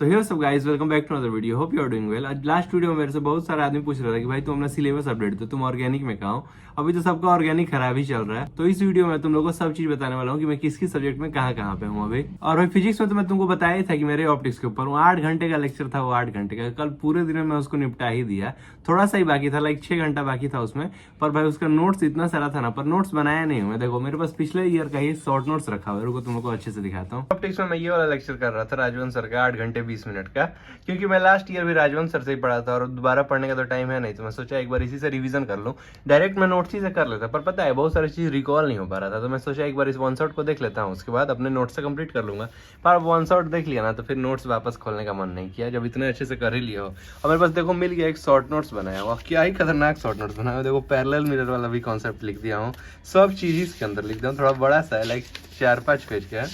तो हे सब guys, welcome back to another video. Hope you are doing well. आज last video में मेरे से बहुत सारे आदमी पूछ रहा था कि भाई तुम अपना सिलेबस अपडेट दो, तुम ऑर्गेनिक में कहाँ हो। अभी तो सबका ऑर्गेनिक खराब ही चल रहा है। तो इस वीडियो में तुम लोगों को सब चीज बताने वाला हूँ कि मैं किस किस सब्जेक्ट में कहाँ पे हूँ अभी। और भाई फिजिक्स में तो मैं तुमको बताया ही था कि मेरे ऑप्टिक्स के ऊपर हूँ। 8 घंटे का लेक्चर था, वो 8 घंटे का। कल पूरे दिन में मैं उसको निपटा ही दिया। थोड़ा सा ही बाकी था, लाइक 6 घंटा बाकी था उसमें। पर भाई उसका नोट्स इतना सारा था ना, पर नोट्स बनाया नहीं हूँ। देखो मेरे पास पिछले ईयर का ही शॉर्ट नोट्स रखा हुआ है, रुको तुम लोग को अच्छे से दिखाता हूँ। ऑप्टिक्स में मैं ये वाला लेक्चर कर रहा था राजवंत सर का, 8 घंटे 20 मिनट का। क्योंकि मैं लास्ट ईयर भी राजवंत सर से ही पढ़ा था और दोबारा पढ़ने का तो टाइम है नहीं, तो मैं सोचा एक बार इसी से रिवीजन कर लूं। डायरेक्ट मैं नोट्स ही से कर लेता, पर पता है बहुत सारी चीज रिकॉल नहीं हो पा रहा था। तो मैं सोचा एक बार इस वन शॉट को देख लेता हूँ, उसके बाद अपने नोट्स से कंप्लीट कर लूंगा। पर वन शॉट देख लिया ना तो फिर नोट्स वापस खोलने का मन नहीं किया, जब इतने अच्छे से कर ही लिया हो। और मेरे पास देखो मिल गया एक शॉर्ट नोट्स बनाया हुआ। क्या ही खतरनाक शॉर्ट नोट्स बनाया हुआ। देखो पैरेलल मिरर वाला भी कॉन्सेप्ट लिख दिया हूँ, सब चीज इसके अंदर लिख दिया हूँ। थोड़ा बड़ा सा है, लाइक 4-5 पेज का है,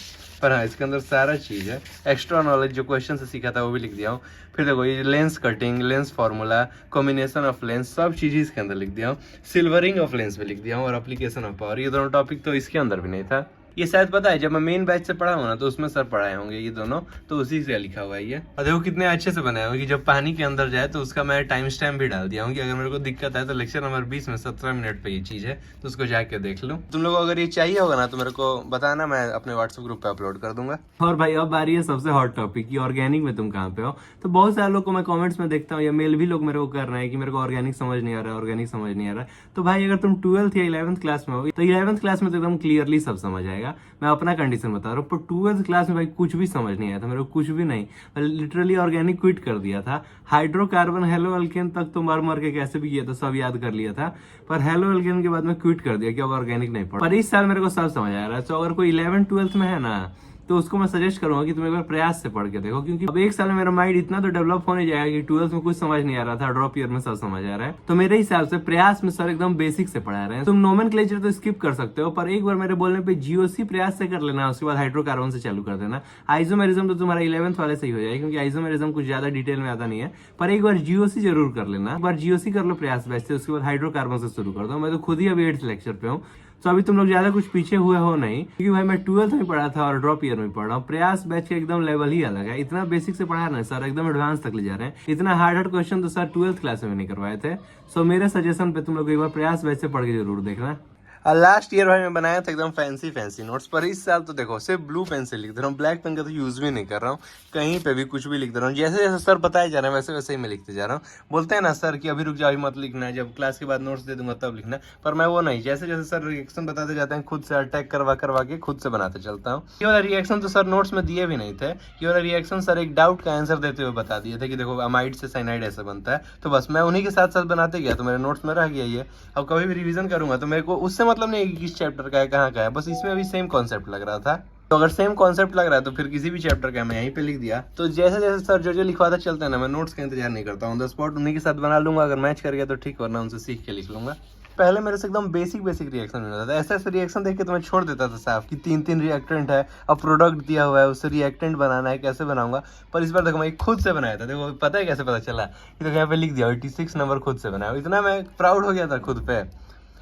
पर हाँ इसके अंदर सारा चीज है। एक्स्ट्रा नॉलेज जो क्वेश्चन से सीखा था वो भी लिख दिया हूँ। फिर देखो ये lens cutting, lens formula, combination of lens, सब चीज इसके अंदर लिख दिया हूँ। सिल्वरिंग ऑफ लेंस भी लिख दिया हूँ और एप्लीकेशन ऑफ पावर, ये दोनों टॉपिक तो इसके अंदर भी नहीं था। ये शायद पता है जब मैं मेन बैच से पढ़ा हूँ ना तो उसमें सर पढ़ाए होंगे ये दोनों, तो उसी से लिखा हुआ है ये। और देखो कितने अच्छे से बनाए होंगे कि जब पानी के अंदर जाए तो उसका मैं टाइम स्टैम्प भी डाल दिया हूँ कि अगर मेरे को दिक्कत है तो लेक्चर नंबर 20 में 17 मिनट पे ये चीज है, तो उसको जाके देख लो। तुम लोग अगर ये चाहिए होगा ना तो मेरे को बताना, मैं अपने व्हाट्सएप ग्रुप पे अपलोड कर दूंगा। और भाई अब आ रही है सबसे हॉट टॉपिक की, ऑर्गेनिक में तुम कहाँ पे हो। तो बहुत सारे लोग को मैं कमेंट्स में देखता हूँ या मेल भी लोग मेरे को कर रहे हैं कि मेरे को ऑर्गेनिक समझ नहीं आ रहा है, ऑर्गेनिक समझ नहीं आ रहा है। तो भाई अगर तुम 12th या 11th क्लास में हो तो 11th क्लास में तो एकदम क्लियरली सब समझ आएगा। मैं अपना कंडीशन बता रहा हूँ। पर 12th क्लास में भाई कुछ भी समझ नहीं आया था मेरे को, कुछ भी नहीं। मैं लिटरली ऑर्गेनिक क्विट कर दिया था। हाइड्रोकार्बन हेलो अल्केन तक तो मर के कैसे भी किया था, सब याद कर लिया था। पर हेलो अल्केन के बाद मैं क्विट कर दिया कि अब ऑर्गेनिक नहीं पढ़ा। पर इस साल मेरे को सब समझ आ रहा है। तो अगर कोई 11th-12th में है ना तो उसको मैं सजेस्ट करूंगा कि तुम एक बार प्रयास से पढ़ के देखो, क्योंकि अब एक साल में मेरा माइंड इतना तो डेवलप होने जाएगा कि 12th में कुछ समझ नहीं आ रहा था, ड्रॉप ईयर में सब समझ आ रहा है। तो मेरे हिसाब से प्रयास में सर एकदम बेसिक से पढ़ा रहे हैं। तुम नोमेनक्लेचर तो स्किप कर सकते हो, पर एक बार मेरे बोलने पे जीओसी प्रयास से कर लेना, उसके बाद हाइड्रोकार्बन से चालू कर देना। आइसोमेरिज्म तो तुम्हारा 11th वाले से ही हो जाएगा, क्योंकि आइसोमेरिज्म कुछ ज्यादा डिटेल में आता नहीं है। पर एक बार जीओसी जरूर कर लेना, एक बार जीओसी कर लो प्रयास बैच से, उसके बाद हाइड्रोकार्बन से शुरू कर दो। मैं तो खुद ही अभी 8th लेक्चर पे हूँ, तो अभी तुम लोग ज्यादा कुछ पीछे हुए हो नहीं, क्योंकि भाई मैं 12th में पढ़ा था और ड्रॉप ईयर में पढ़ रहा हूँ। प्रयास बैच का एकदम लेवल ही अलग है। इतना बेसिक से पढ़ा रहे हैं सर, एकदम एडवांस तक ले जा रहे हैं। इतना हार्ड क्वेश्चन तो सर 12th क्लास में नहीं करवाए थे। सो मेरे सजेशन पे तुम लोग एक बार प्रयास बैच से पढ़ के जरूर देखना। लास्ट ईयर भाई मैं बनाया था एकदम फैंसी नोट्स, पर इस साल तो देखो सिर्फ ब्लू पेन से लिख दे रहा हूँ। ब्लैक पेन का तो यूज भी नहीं कर रहा हूँ, कहीं पे भी कुछ भी लिख दे रहा हूँ। जैसे जैसे सर बताए जा रहे हैं वैसे वैसे ही मैं लिखते जा रहा हूँ। बोलते हैं ना सर कि अभी रुक जाओ, मत लिखना है, जब क्लास के बाद नोट्स दे दूंगा तब लिखना। पर मैं वो नहीं, जैसे जैसे सर रिएक्शन बताते जाते हैं खुद से अटैक करवा के खुद से बनाते चलता हूँ। ये वाला रिएक्शन तो सर नोट्स में दिए भी नहीं थे। ये वाला रिएक्शन सर एक डाउट का आंसर देते हुए बता दिए थे कि देखो अमाइड से साइनाइड ऐसा बनता है। तो बस मैं उन्हीं के साथ साथ बनाते गया, तो मेरे नोट्स में रह गया ये। अब कभी भी रिविजन करूंगा तो मेरे को उससे मतलब नहीं कि किस चैप्टर का है कहाँ का है, बस इसमें भी सेम कॉन्सेप्ट लग रहा था। तो अगर सेम कॉन्सेप्ट लग रहा है तो फिर किसी भी चैप्टर का मैं यहीं पे लिख दिया। तो जैसे जैसे सर जो लिखवाता चलते हैं ना, मैं नोट्स का इंतजार नहीं करता हूँ, द स्पॉट उन्हीं के साथ बना लूंगा। अगर मैच कर गया तो ठीक, वरना उनसे सीख के लिख लूंगा। पहले मेरे से एकदम बेसिक रिएक्शन मिल रहा था। ऐसे रिएक्शन देख के तो मैं छोड़ देता था साफ कि 3 रिएक्टेंट है, अब प्रोडक्ट दिया हुआ है, उससे रिएक्टेंट बनाना है, कैसे बनाऊंगा। पर इस बार देखो मैं खुद से बनाया था। देखो पता है कैसे पता चला, तो यहाँ पे लिख दिया 86 नंबर खुद से बनाया। इतना मैं प्राउड हो गया था खुद पे।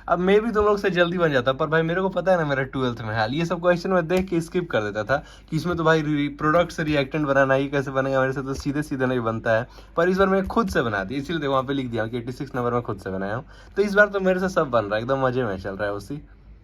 अब मैं भी तुम लोग से जल्दी बन जाता, पर भाई मेरे को पता है ना मेरा 12th में हाल। ये सब क्वेश्चन मैं देख के स्किप कर देता था कि इसमें तो भाई प्रोडक्ट से रिएक्टेंट बनाना ही कैसे बनेगा, मेरे से तो सीधे सीधे नहीं बनता है। पर इस बार मैं खुद से बना दी, इसलिए देखो वहाँ पे लिख दिया कि 86 नंबर में खुद से बनाया हूँ। तो इस बार तो मेरे से सब बन रहा है, एकदम मजे में चल रहा है उसी।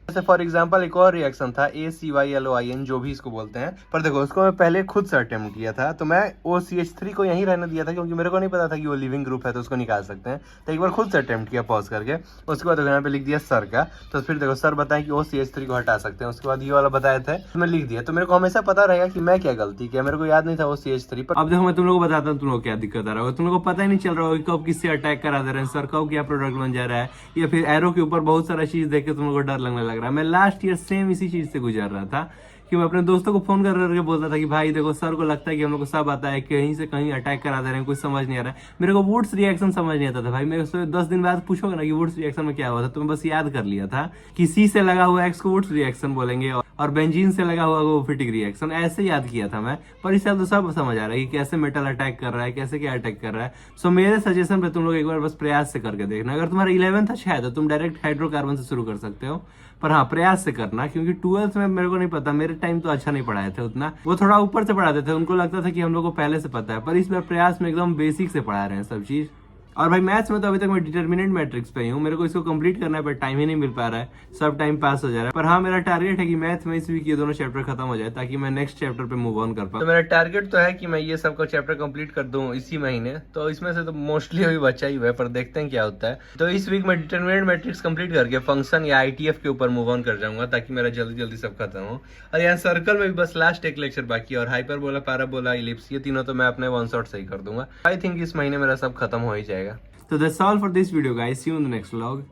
जैसे फॉर एग्जांपल एक और रिएक्शन था ACYLOIN, जो भी इसको बोलते हैं। पर देखो उसको मैं पहले खुद से अटेम्प्ट किया था, तो मैं OCH3 को यहीं रहने दिया था, क्योंकि मेरे को नहीं पता था कि वो लिविंग ग्रुप है तो उसको निकाल सकते हैं। तो एक बार खुद से अटेम्प्ट किया पॉज करके, उसके बाद यहाँ पे लिख दिया सर का। तो फिर देखो सर बताएं कि OCH3 को हटा सकते हैं, उसके बाद ये वाला बताया था तो मैं लिख दिया। तो मेरे को हमेशा पता रहेगा कि मैं क्या गलती किया, मेरे को याद नहीं था OCH3। पर अब देखो मैं तुम लोग को बताता हूँ तुम लोग क्या दिक्कत आ रहा होगा। तुम लोग को पता ही नहीं चल रहा होगा कब किससे अटैक करा दे रहे हैं सर, कब क्या प्रोडक्ट बन जा रहा है, या फिर एरो के ऊपर बहुत सारा चीज देख के तुम लोग को डर लगने लग रहा है। मैं लास्ट ईयर सेम इसी चीज से गुजर रहा था कि मैं अपने दोस्तों को फोन कर करके बोलता था कि भाई देखो सर को लगता है कि हम लोग को सब आता है, कहीं से कहीं अटैक करा दे रहे हैं, कुछ समझ नहीं आ रहा है। मेरे को वुड्स रिएक्शन समझ नहीं आता था भाई। मेरे से 10 दिन बाद पूछोगे ना कि वुड्स रिएक्शन में क्या हुआ था, तो मैं बस याद कर लिया था कि सी से लगा हुआ एक्स को वुड्स रिएक्शन बोलेंगे और बेंजीन से लगा हुआ वो फिटिक रिएक्शन, ऐसे याद किया था मैं। पर इस साल तो सब समझ आ रहा है कि कैसे मेटल अटैक कर रहा है, कैसे क्या अटैक कर रहा है। सो मेरे सजेशन पे तुम लोग एक बार बस प्रयास से करके देखना। अगर तुम्हारा 11th अच्छा है तो तुम डायरेक्ट हाइड्रोकार्बन से शुरू कर सकते हो। पर हाँ प्रयास से करना, क्योंकि 12th में मेरे को नहीं पता, मेरे टाइम तो अच्छा नहीं पढ़ाए थे उतना, वो थोड़ा ऊपर से पढ़ाते थे, उनको लगता था कि हम लोग को पहले से पता है, पर इस बार प्रयास में एकदम बेसिक से पढ़ा रहे हैं सब चीज। और भाई मैथ्स में तो अभी तक मैं डिटर्मिनेंट मैट्रिक्स पे ही हूँ, मेरे को इसको कंप्लीट करना है पर टाइम ही नहीं मिल पा रहा है, सब टाइम पास हो जा रहा है। पर हाँ मेरा टारगेट है कि मैथ्स में इस वीक ये दोनों चैप्टर खत्म हो जाए ताकि मैं नेक्स्ट चैप्टर पे मूव ऑन कर पाऊँ। तो मेरा टारगेट तो है कि मैं ये सबका चैप्टर कंप्लीट कर दूं इसी महीने, तो इसमें से तो मोस्टली अभी बचा ही हुआ है, पर देखते हैं क्या होता है। तो इस वीक मैं डिटर्मिनेंट मैट्रिक्स कंप्लीट करके फंक्शन या ITF के ऊपर मूव ऑन कर जाऊंगा ताकि मेरा जल्दी जल्दी सब खत्म हो। और यहाँ सर्कल में भी बस लास्ट एक लेक्चर बाकी है, और हाइपरबोला, पैराबोला, इलिप्स, ये तीनों तो मैं अपने वन शॉट से ही कर दूंगा। आई थिंक इस महीने मेरा सब खत्म हो ही जाएगा। So that's all for this video guys. See you in the next vlog.